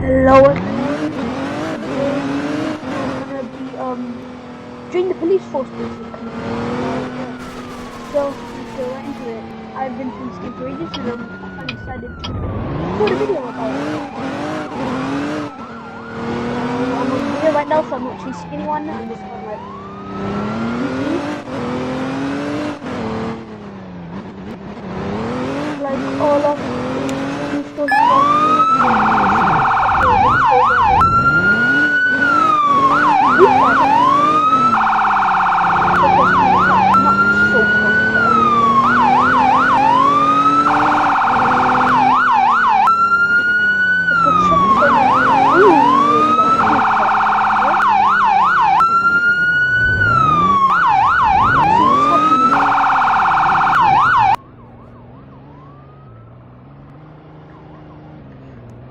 Hello, everyone. Today we're gonna be doing the police force basically. So let's go right into it. I've been playing Skate for ages, and I finally decided to record a video about it. I'm on video right now, so I'm not chasing anyone. I'm just on like YouTube. Like all of the police force.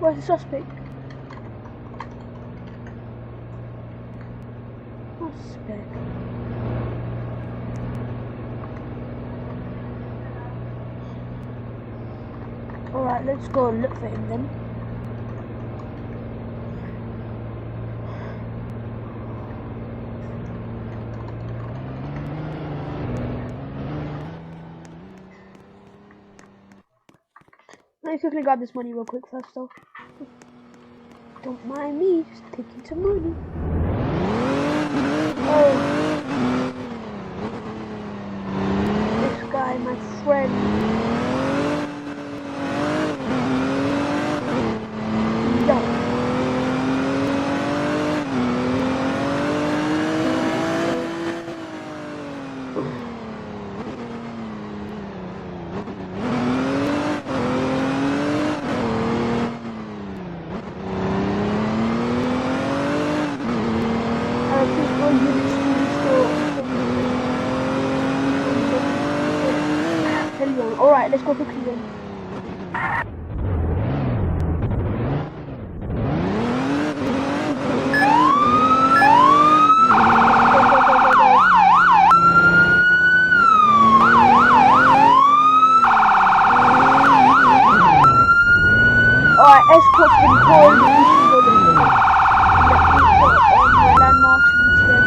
Where's the suspect? Suspect. Alright, let's go and look for him then. Let me quickly grab this money real quick first though. Don't mind me, just taking some money. Oh. This guy, my friend. Alright, let's go quickly then. Alright, escort's been called. We should go to the on my landmarks. Reach them.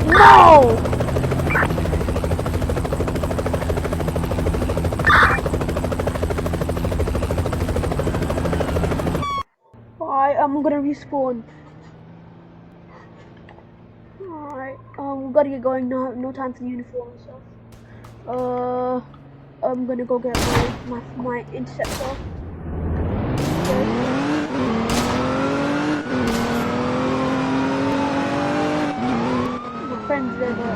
No! I'm gonna respawn. Alright, we gotta get going now. No time for the uniform and stuff. I'm gonna go get my interceptor. Friends there, but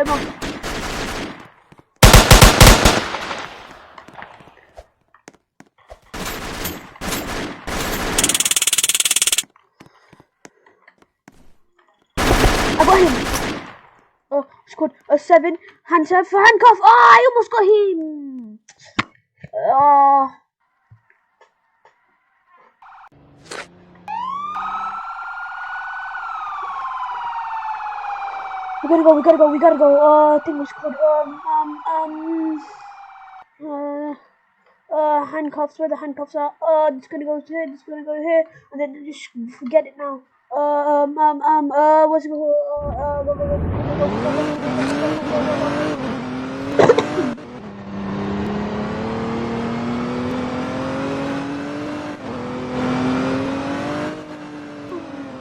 cut him off. I got him. Oh, scored a 7. Hands up for handcuff. Oh, I almost got him. Oh. We gotta go. I think we scored. Handcuffs, where the handcuffs are. It's gonna go here, it's gonna go here, and then just forget it now. What's it called?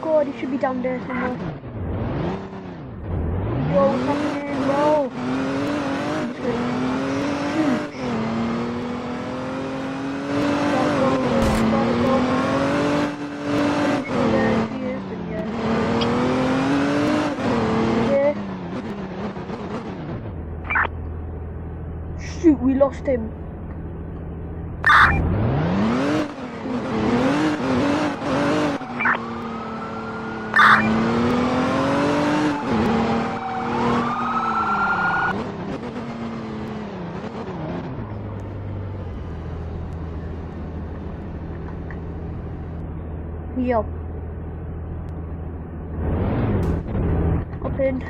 God, he should be down there somewhere. Yo, what's happening, bro? Shoot, we lost him. Yo. Up in.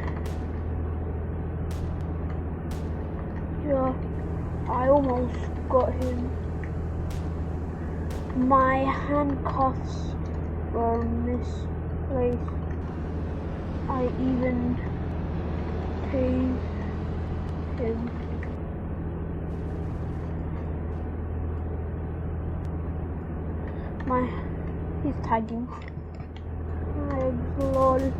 Yeah. I almost got him. My handcuffs were misplaced. I even tased him. He's tagging. Lol.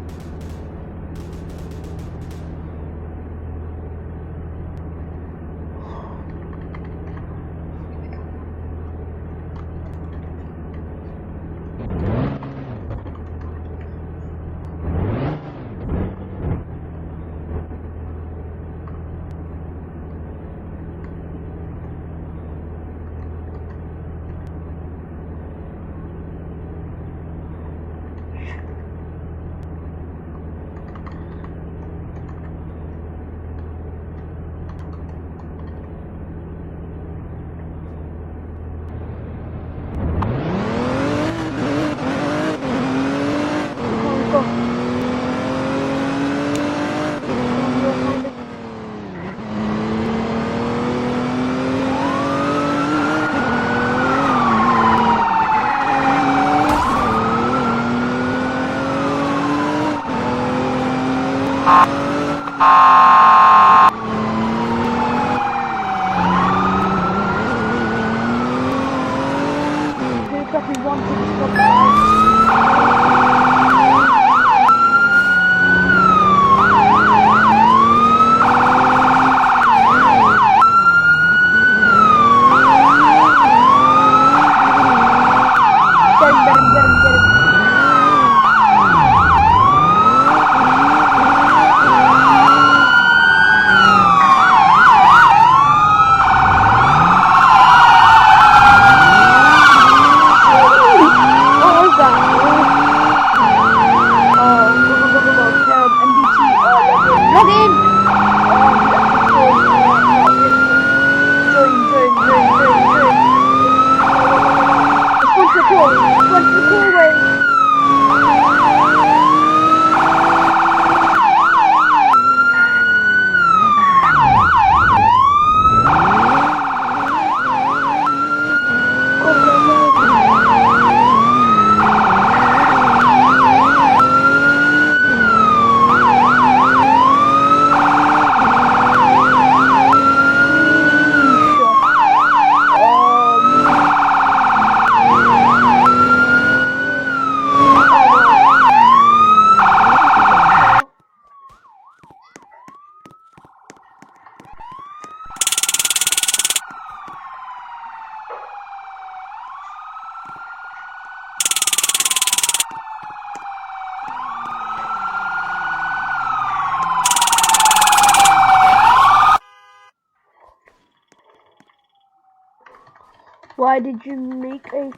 Why did you make a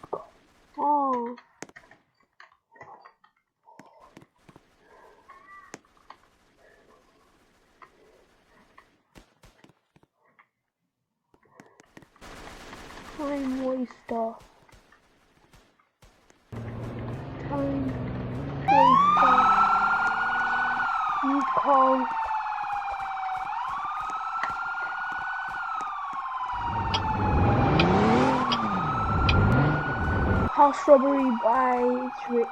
call? Time waster. Time waster. You call. House robbery by Trick.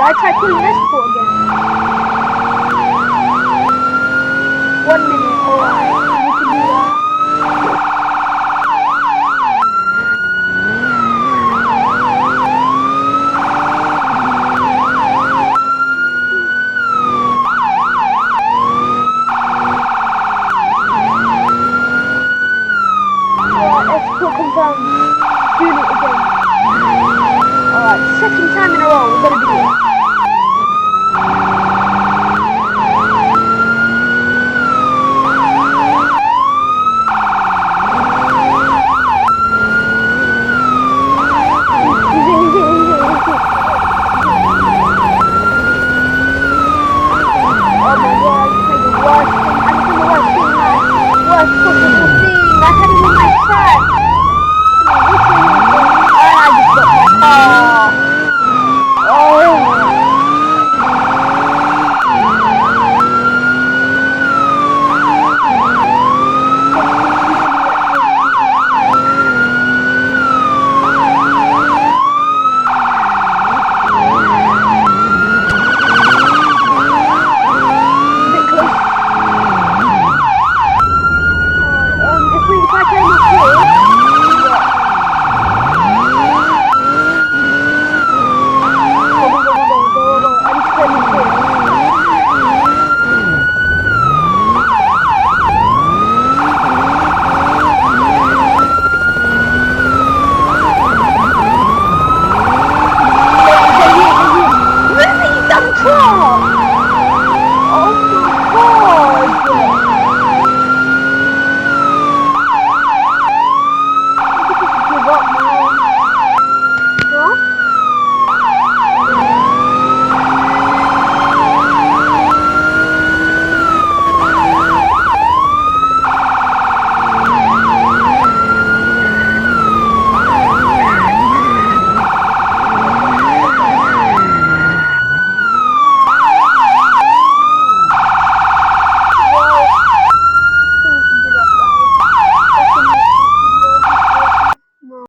I tried pulling this port again.